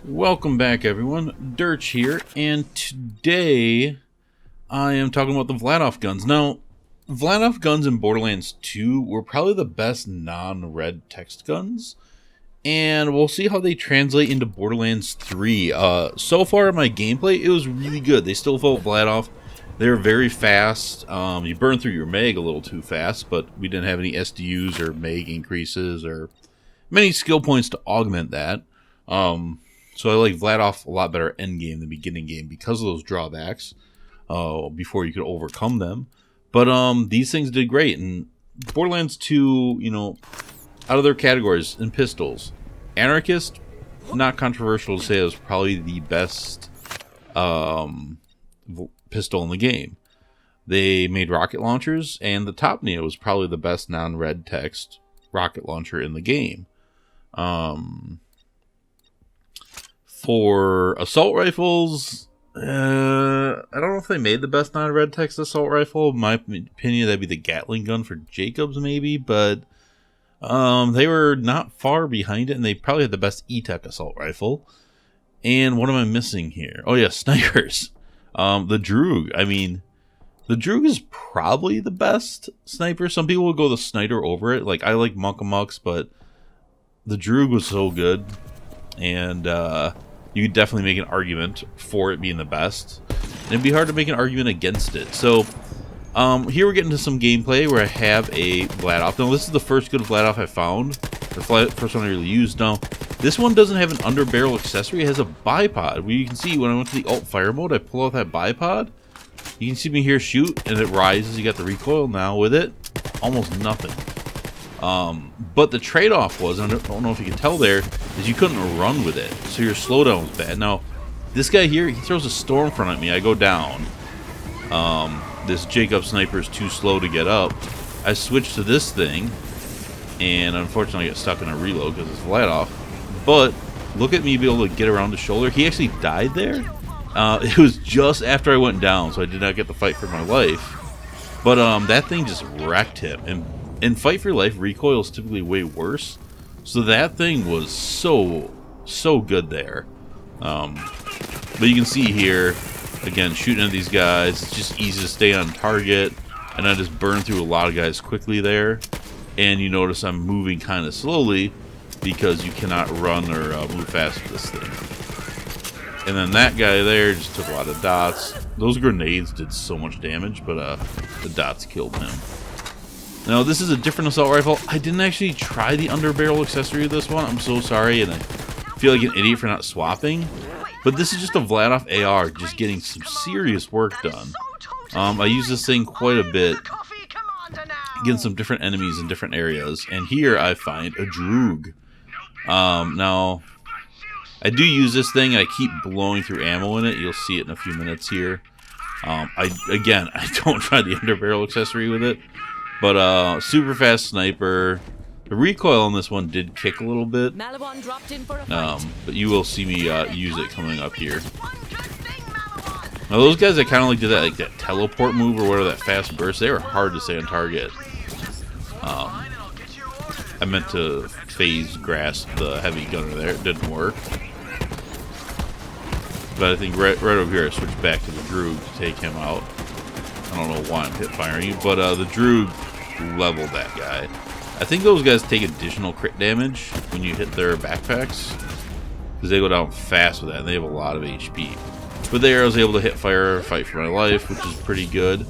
Welcome back, everyone. Derch here, and today I am talking about the Vladof guns. Now, Vladof guns in Borderlands 2 were probably the best non-red text guns, and we'll see how they translate into Borderlands 3. So far in my gameplay, it was really good. They still felt Vladof. They were very fast. You burn through your mag a little too fast, but we didn't have any SDUs or mag increases or many skill points to augment that. So I like Vladof a lot better endgame than beginning game because of those drawbacks. Before you could overcome them, but these things did great. And Borderlands 2, out of their categories in pistols, Anarchist, not controversial to say, it was probably the best pistol in the game. They made rocket launchers, and the Top Neo was probably the best non-red text rocket launcher in the game. For assault rifles, I don't know if they made the best non-red text assault rifle. In my opinion, that'd be the Gatling gun for Jacobs, maybe, but they were not far behind it, and they probably had the best E-Tech assault rifle. And what am I missing here? Oh yeah, snipers. The Droog. I mean, the Droog is probably the best sniper. Some people will go the Sniper over it. Like, I like Monkamucks, but the Droog was so good, and you could definitely make an argument for it being the best. And it'd be hard to make an argument against it. So, here we're getting to some gameplay where I have a Vladof. Now, this is the first good Vladof I found. The first one I really used. Now, this one doesn't have an underbarrel accessory. It has a bipod. Where you can see when I went to the alt fire mode, I pull out that bipod. You can see me here shoot, and it rises. You got the recoil now with it. Almost nothing. But the trade-off was, and I don't know if you can tell there, is you couldn't run with it. So your slowdown was bad. Now, this guy here, he throws a storm front at me. I go down. This Jacob sniper is too slow to get up. I switch to this thing, and unfortunately I get stuck in a reload because it's Vladof. But look at me be able to get around the shoulder. He actually died there. It was just after I went down, so I did not get the fight for my life. But that thing just wrecked him. And in Fight for Your Life, recoil is typically way worse. So that thing was so good there. But you can see here, again, shooting at these guys, it's just easy to stay on target. And I just burn through a lot of guys quickly there. And you notice I'm moving kind of slowly because you cannot run or move fast with this thing. And then that guy there just took a lot of dots. Those grenades did so much damage, but the dots killed him. Now, this is a different assault rifle. I didn't actually try the underbarrel accessory of this one. I'm so sorry, and I feel like an idiot for not swapping. But this is just a Vladof AR, just getting some serious work done. I use this thing quite a bit, getting some different enemies in different areas. And here I find a Droog. Now, I do use this thing. I keep blowing through ammo in it. You'll see it in a few minutes here. I don't try the underbarrel accessory with it. But super fast sniper. The recoil on this one did kick a little bit. But you will see me use it coming up here. Now those guys that kind of did that teleport move or whatever, that fast burst, they were hard to stay on target. I meant to phase grasp the heavy gunner there. It didn't work. But I think right over here I switched back to the Droog to take him out. I don't know why I'm hip firing you, but the Droog leveled that guy. I think those guys take additional crit damage when you hit their backpacks because they go down fast with that and they have a lot of HP. But there I was able to hit fire, fight for my life, which is pretty good.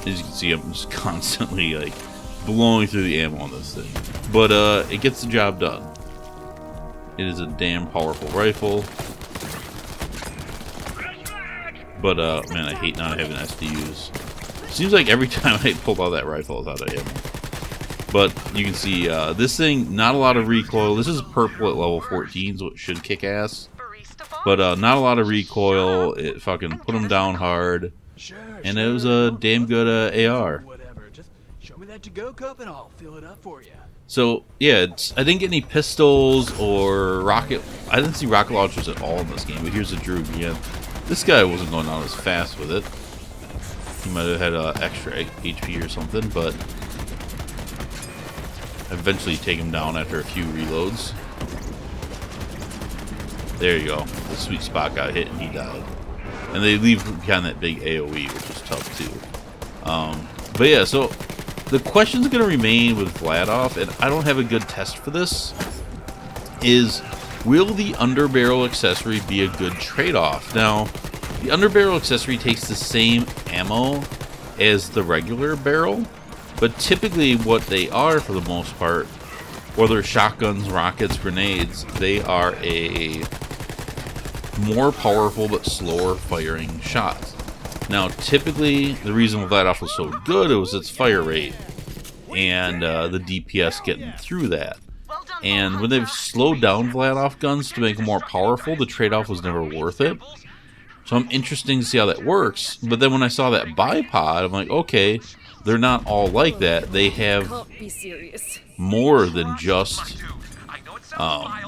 As you can see, I'm just constantly like blowing through the ammo on this thing. But it gets the job done. It is a damn powerful rifle. But man, I hate not having SDUs. Seems like every time I pulled out that rifle, I was out of ammo. But you can see this thing, not a lot of recoil. This is purple at level 14, so it should kick ass. But not a lot of recoil. It fucking put them down hard. And it was a damn good AR. So, yeah, I didn't get any pistols or rocket. I didn't see rocket launchers at all in this game, but here's the Droog again. This guy wasn't going down as fast with it. He might have had extra HP or something, but eventually take him down after a few reloads. There you go. The sweet spot got hit and he died. And they leave behind that big AoE, which is tough too. But yeah, so the question's going to remain with Vladof, and I don't have a good test for this, is will the underbarrel accessory be a good trade-off? Now, the underbarrel accessory takes the same ammo as the regular barrel, but typically what they are for the most part, whether shotguns, rockets, grenades, they are a more powerful but slower firing shot. Now, typically, the reason Vladof was so good was its fire rate and the DPS getting through that. And when they've slowed down Vladof guns to make them more powerful, the trade-off was never worth it. So I'm interested to see how that works. But then when I saw that bipod, I'm like, okay, they're not all like that. They have more than just a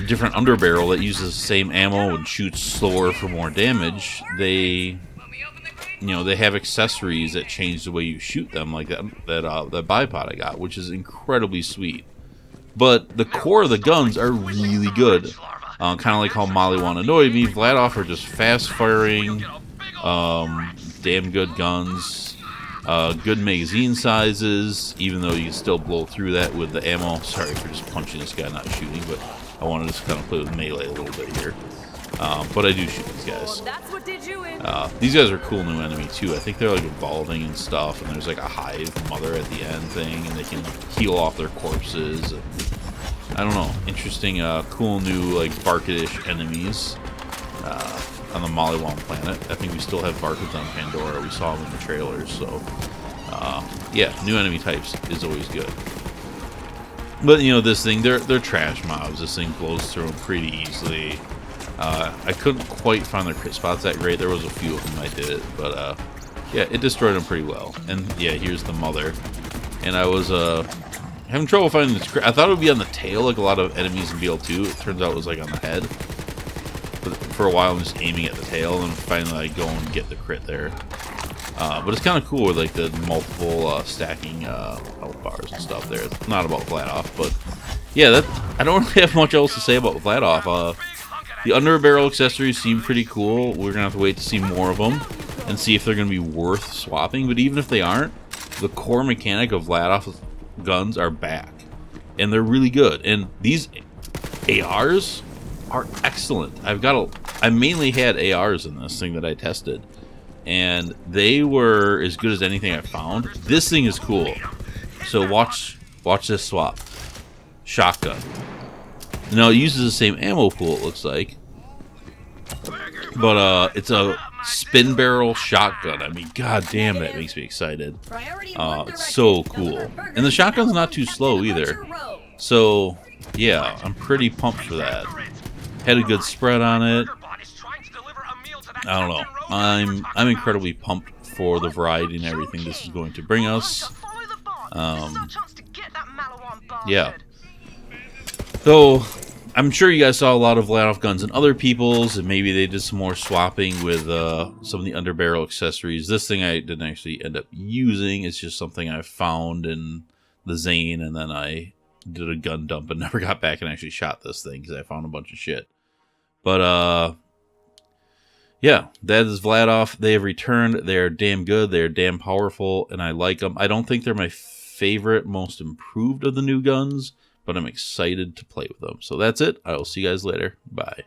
different underbarrel that uses the same ammo and shoots slower for more damage. They have accessories that change the way you shoot them, like that bipod I got, which is incredibly sweet. But the core of the guns are really good. Kind of like how Molly One annoyed me. Vladof are just fast firing, damn good guns, good magazine sizes, even though you can still blow through that with the ammo. Sorry for just punching this guy, not shooting, but I wanted to just kind of play with melee a little bit here. But I do shoot these guys. These guys are cool new enemy too. I think they're like evolving and stuff, and there's like a hive mother at the end thing, and they can heal off their corpses. And, I don't know, interesting, cool new like Barkadish enemies on the Maliwan planet. I think we still have Barkeds on Pandora. We saw them in the trailers, so yeah, new enemy types is always good. But this thing, they're trash mobs. This thing blows through them pretty easily. I couldn't quite find their crit spots that great. There was a few of them I did it, but yeah, it destroyed them pretty well. And yeah, here's the mother. And I was having trouble finding this crit. I thought it would be on the tail like a lot of enemies in BL2. It turns out it was like on the head. But for a while I'm just aiming at the tail, and finally I go and get the crit there. But it's kind of cool with like the multiple stacking health bars and stuff there. It's not about Vladof, but yeah, I don't really have much else to say about Vladof. The underbarrel accessories seem pretty cool. We're gonna have to wait to see more of them and see if they're gonna be worth swapping. But even if they aren't, the core mechanic of Vladof guns are back, and they're really good. And these ARs are excellent. I mainly had ARs in this thing that I tested, and they were as good as anything I found. This thing is cool. So watch this swap. Shotgun. Now it uses the same ammo pool, it looks like, but it's a spin barrel shotgun. I mean, god damn, that makes me excited. It's so cool, and the shotgun's not too slow either. So yeah, I'm pretty pumped for that. Had a good spread on it. I don't know. I'm incredibly pumped for the variety and everything this is going to bring us. Yeah. So, I'm sure you guys saw a lot of Vladof guns and other people's, and maybe they did some more swapping with some of the underbarrel accessories. This thing I didn't actually end up using. It's just something I found in the Zane, and then I did a gun dump and never got back and actually shot this thing because I found a bunch of shit. But, yeah, that is Vladof. They have returned. They're damn good. They're damn powerful, and I like them. I don't think they're my favorite, most improved of the new guns, but I'm excited to play with them. So that's it. I will see you guys later. Bye.